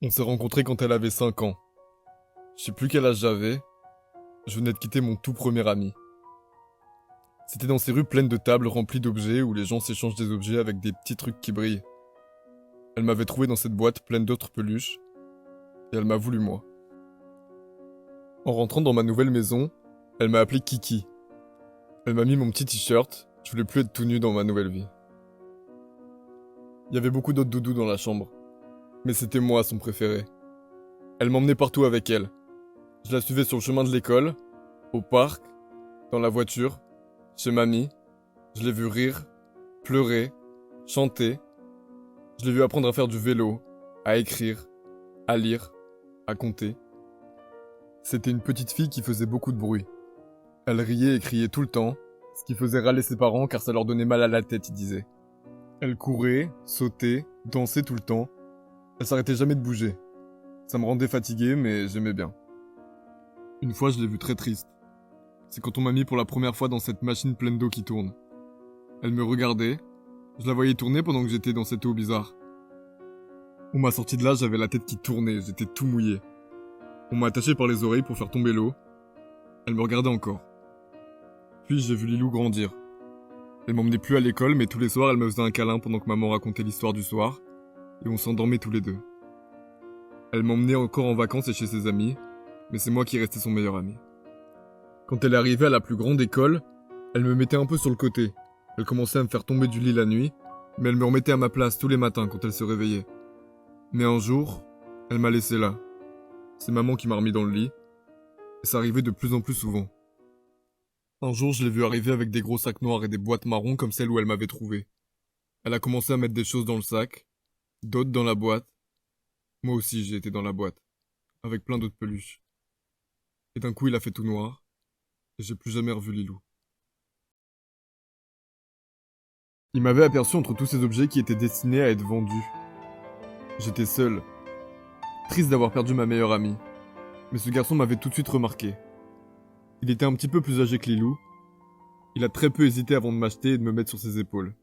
On s'est rencontrés quand elle avait 5 ans. Je sais plus quel âge j'avais. Je venais de quitter mon tout premier ami. C'était dans ces rues pleines de tables remplies d'objets où les gens s'échangent des objets avec des petits trucs qui brillent. Elle m'avait trouvé dans cette boîte pleine d'autres peluches et elle m'a voulu moi. En rentrant dans ma nouvelle maison, elle m'a appelé Kiki. Elle m'a mis mon petit t-shirt, je voulais plus être tout nu dans ma nouvelle vie. Il y avait beaucoup d'autres doudous dans la chambre, mais c'était moi son préféré. Elle m'emmenait partout avec elle. Je la suivais sur le chemin de l'école, au parc, dans la voiture, chez mamie. Je l'ai vu rire, pleurer, chanter. Je l'ai vu apprendre à faire du vélo, à écrire, à lire, à compter. C'était une petite fille qui faisait beaucoup de bruit. Elle riait et criait tout le temps, ce qui faisait râler ses parents car ça leur donnait mal à la tête, ils disaient. Elle courait, sautait, dansait tout le temps. Elle s'arrêtait jamais de bouger. Ça me rendait fatigué, mais j'aimais bien. Une fois, je l'ai vue très triste. C'est quand on m'a mis pour la première fois dans cette machine pleine d'eau qui tourne. Elle me regardait, je la voyais tourner pendant que j'étais dans cette eau bizarre. On m'a sorti de là, j'avais la tête qui tournait, j'étais tout mouillé. On m'a attaché par les oreilles pour faire tomber l'eau. Elle me regardait encore. Puis j'ai vu Lilou grandir. Elle m'emmenait plus à l'école, mais tous les soirs elle me faisait un câlin pendant que maman racontait l'histoire du soir, et on s'endormait tous les deux. Elle m'emmenait encore en vacances et chez ses amis, mais c'est moi qui restais son meilleur ami. Quand elle est arrivée à la plus grande école, elle me mettait un peu sur le côté. Elle commençait à me faire tomber du lit la nuit, mais elle me remettait à ma place tous les matins quand elle se réveillait. Mais un jour, elle m'a laissé là. C'est maman qui m'a remis dans le lit, et ça arrivait de plus en plus souvent. Un jour, je l'ai vue arriver avec des gros sacs noirs et des boîtes marron comme celle où elle m'avait trouvé. Elle a commencé à mettre des choses dans le sac, d'autres dans la boîte. Moi aussi, j'ai été dans la boîte, avec plein d'autres peluches. Et d'un coup, il a fait tout noir, et j'ai plus jamais revu Lilou. Il m'avait aperçu entre tous ces objets qui étaient destinés à être vendus. J'étais seul, triste d'avoir perdu ma meilleure amie. Mais ce garçon m'avait tout de suite remarqué. Il était un petit peu plus âgé que Lilou. Il a très peu hésité avant de m'acheter et de me mettre sur ses épaules.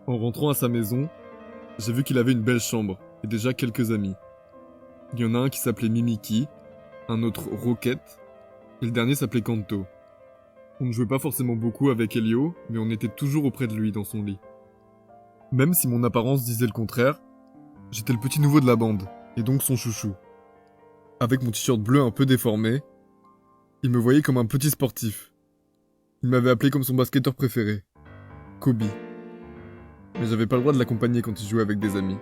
En rentrant à sa maison, j'ai vu qu'il avait une belle chambre et déjà quelques amis. Il y en a un qui s'appelait Mimiki, un autre Rocket, et le dernier s'appelait Kanto. On ne jouait pas forcément beaucoup avec Elio, mais on était toujours auprès de lui dans son lit. Même si mon apparence disait le contraire, j'étais le petit nouveau de la bande, et donc son chouchou. Avec mon t-shirt bleu un peu déformé, il me voyait comme un petit sportif. Il m'avait appelé comme son basketteur préféré, Kobe. Mais j'avais pas le droit de l'accompagner quand il jouait avec des amis.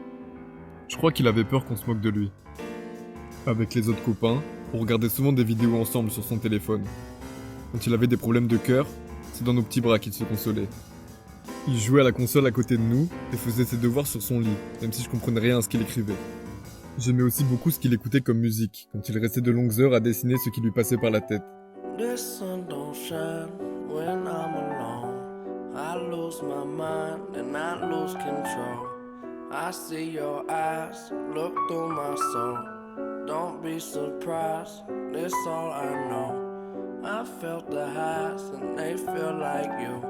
Je crois qu'il avait peur qu'on se moque de lui. Avec les autres copains, on regardait souvent des vidéos ensemble sur son téléphone. Quand il avait des problèmes de cœur, c'est dans nos petits bras qu'il se consolait. Il jouait à la console à côté de nous et faisait ses devoirs sur son lit, même si je comprenais rien à ce qu'il écrivait. J'aimais aussi beaucoup ce qu'il écoutait comme musique, quand il restait de longues heures à dessiner ce qui lui passait par la tête. The sun don't shine when I'm alone. I lose my mind and I lose control. I see your eyes look through my soul. Don't be surprised, this all I know. I felt the highs and they feel like you.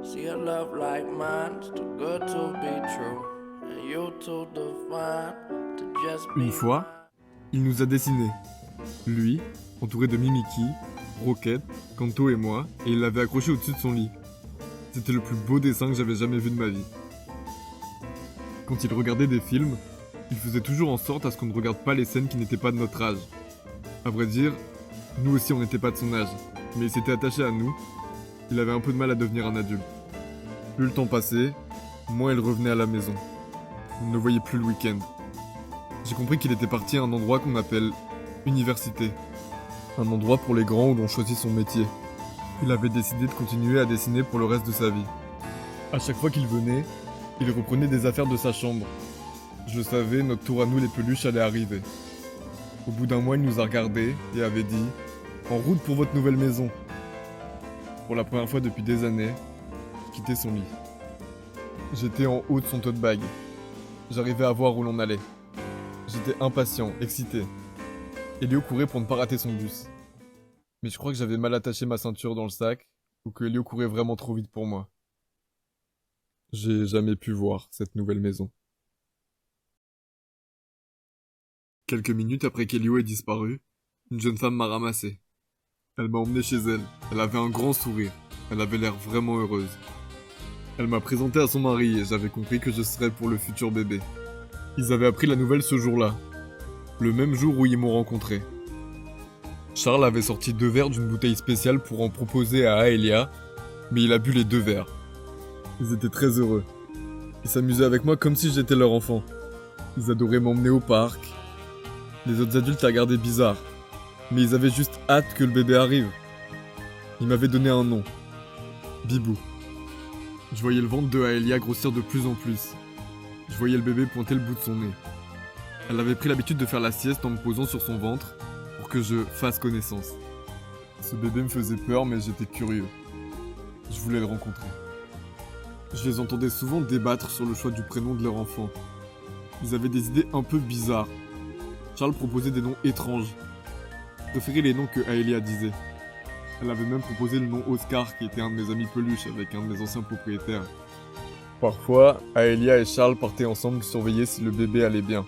See a love like mine's too good to be true. And you too divine to just be Une fois, il nous a dessinés. Lui, entouré de Mimiki, Rocket, Kanto et moi, et il l'avait accroché au-dessus de son lit. C'était le plus beau dessin que j'avais jamais vu de ma vie. Quand il regardait des films, il faisait toujours en sorte à ce qu'on ne regarde pas les scènes qui n'étaient pas de notre âge. À vrai dire, nous aussi on n'était pas de son âge, mais il s'était attaché à nous. Il avait un peu de mal à devenir un adulte. Plus le temps passait, moins il revenait à la maison. On ne le voyait plus le week-end. J'ai compris qu'il était parti à un endroit qu'on appelle université. Un endroit pour les grands où l'on choisit son métier. Il avait décidé de continuer à dessiner pour le reste de sa vie. À chaque fois qu'il venait, il reprenait des affaires de sa chambre. Je le savais, notre tour à nous les peluches allait arriver. Au bout d'un mois, il nous a regardés et avait dit « En route pour votre nouvelle maison !» Pour la première fois depuis des années, je quittais son lit. J'étais en haut de son tote bag. J'arrivais à voir où l'on allait. J'étais impatient, excité. Elio courait pour ne pas rater son bus. Mais je crois que j'avais mal attaché ma ceinture dans le sac, ou que Elio courait vraiment trop vite pour moi. J'ai jamais pu voir cette nouvelle maison. Quelques minutes après qu'Elio ait disparu, une jeune femme m'a ramassé. Elle m'a emmené chez elle. Elle avait un grand sourire. Elle avait l'air vraiment heureuse. Elle m'a présenté à son mari et j'avais compris que je serais pour le futur bébé. Ils avaient appris la nouvelle ce jour-là, le même jour où ils m'ont rencontré. Charles avait sorti 2 verres d'une bouteille spéciale pour en proposer à Aelia, mais il a bu les 2 verres. Ils étaient très heureux. Ils s'amusaient avec moi comme si j'étais leur enfant. Ils adoraient m'emmener au parc. Les autres adultes regardaient bizarre, mais ils avaient juste hâte que le bébé arrive. Ils m'avaient donné un nom. Bibou. Je voyais le ventre de Aelia grossir de plus en plus. Je voyais le bébé pointer le bout de son nez. Elle avait pris l'habitude de faire la sieste en me posant sur son ventre pour que je fasse connaissance. Ce bébé me faisait peur, mais j'étais curieux. Je voulais le rencontrer. Je les entendais souvent débattre sur le choix du prénom de leur enfant. Ils avaient des idées un peu bizarres. Charles proposait des noms étranges. Je préférais les noms que Aelia disait. Elle avait même proposé le nom Oscar, qui était un de mes amis peluches avec un de mes anciens propriétaires. Parfois, Aelia et Charles partaient ensemble surveiller si le bébé allait bien.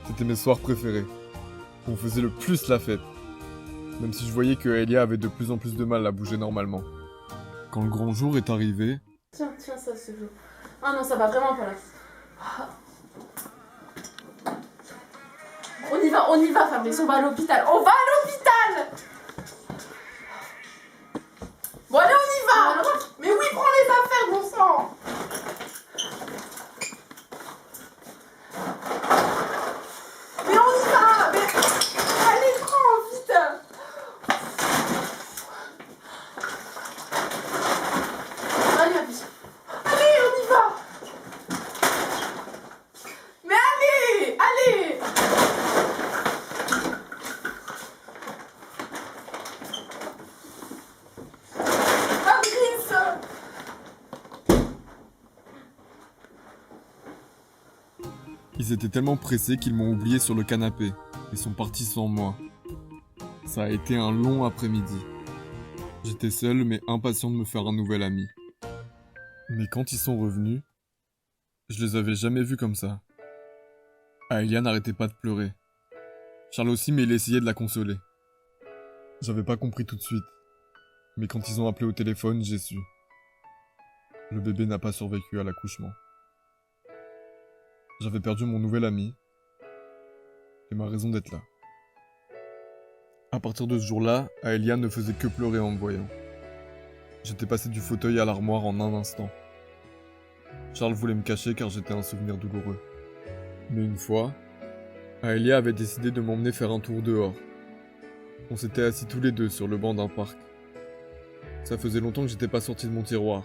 C'était mes soirs préférés. On faisait le plus la fête. Même si je voyais que Aelia avait de plus en plus de mal à bouger normalement. Quand le grand jour est arrivé... Tiens, ça c'est chaud. Ah non, ça va vraiment pas là. On y va Fabrice, on va à l'hôpital. On va à l'hôpital. Bon allez, on y va. Mais oui, prends les affaires, bon sang. Mais on y va. Mais... Allez, prends, vite. Allez, Fabrice. Allez, on y va. Mais allez. Ils étaient tellement pressés qu'ils m'ont oublié sur le canapé et sont partis sans moi. Ça a été un long après-midi. J'étais seul mais impatient de me faire un nouvel ami. Mais quand ils sont revenus, je les avais jamais vus comme ça. Aelia n'arrêtait pas de pleurer. Charles aussi, mais il essayait de la consoler. J'avais pas compris tout de suite. Mais quand ils ont appelé au téléphone, j'ai su. Le bébé n'a pas survécu à l'accouchement. J'avais perdu mon nouvel ami et ma raison d'être là. À partir de ce jour-là, Aelia ne faisait que pleurer en me voyant. J'étais passé du fauteuil à l'armoire en un instant. Charles voulait me cacher car j'étais un souvenir douloureux. Mais une fois, Aelia avait décidé de m'emmener faire un tour dehors. On s'était assis tous les deux sur le banc d'un parc. Ça faisait longtemps que j'étais pas sorti de mon tiroir,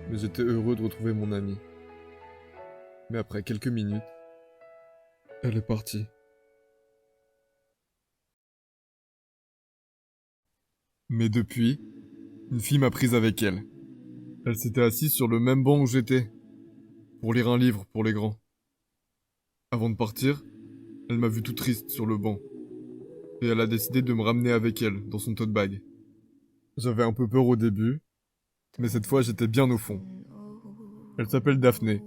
mais j'étais heureux de retrouver mon amie. Mais après quelques minutes, elle est partie. Mais depuis, une fille m'a prise avec elle. Elle s'était assise sur le même banc où j'étais, pour lire un livre pour les grands. Avant de partir, elle m'a vu tout triste sur le banc, et elle a décidé de me ramener avec elle dans son tote bag. J'avais un peu peur au début, mais cette fois j'étais bien au fond. Elle s'appelle Daphné.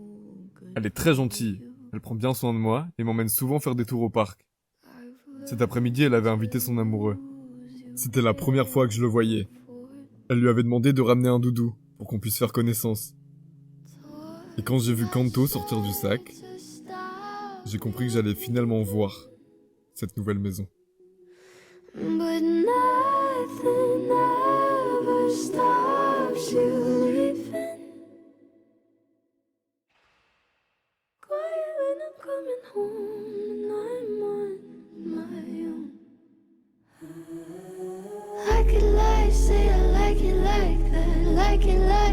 Elle est très gentille, elle prend bien soin de moi et m'emmène souvent faire des tours au parc. Cet après-midi, elle avait invité son amoureux. C'était la première fois que je le voyais. Elle lui avait demandé de ramener un doudou pour qu'on puisse faire connaissance. Et quand j'ai vu Kanto sortir du sac, j'ai compris que j'allais finalement voir cette nouvelle maison. But nothing ever stops you leaving. Quiet when I'm coming home and I'm on my own. Like it like, say I like it like that, like it like.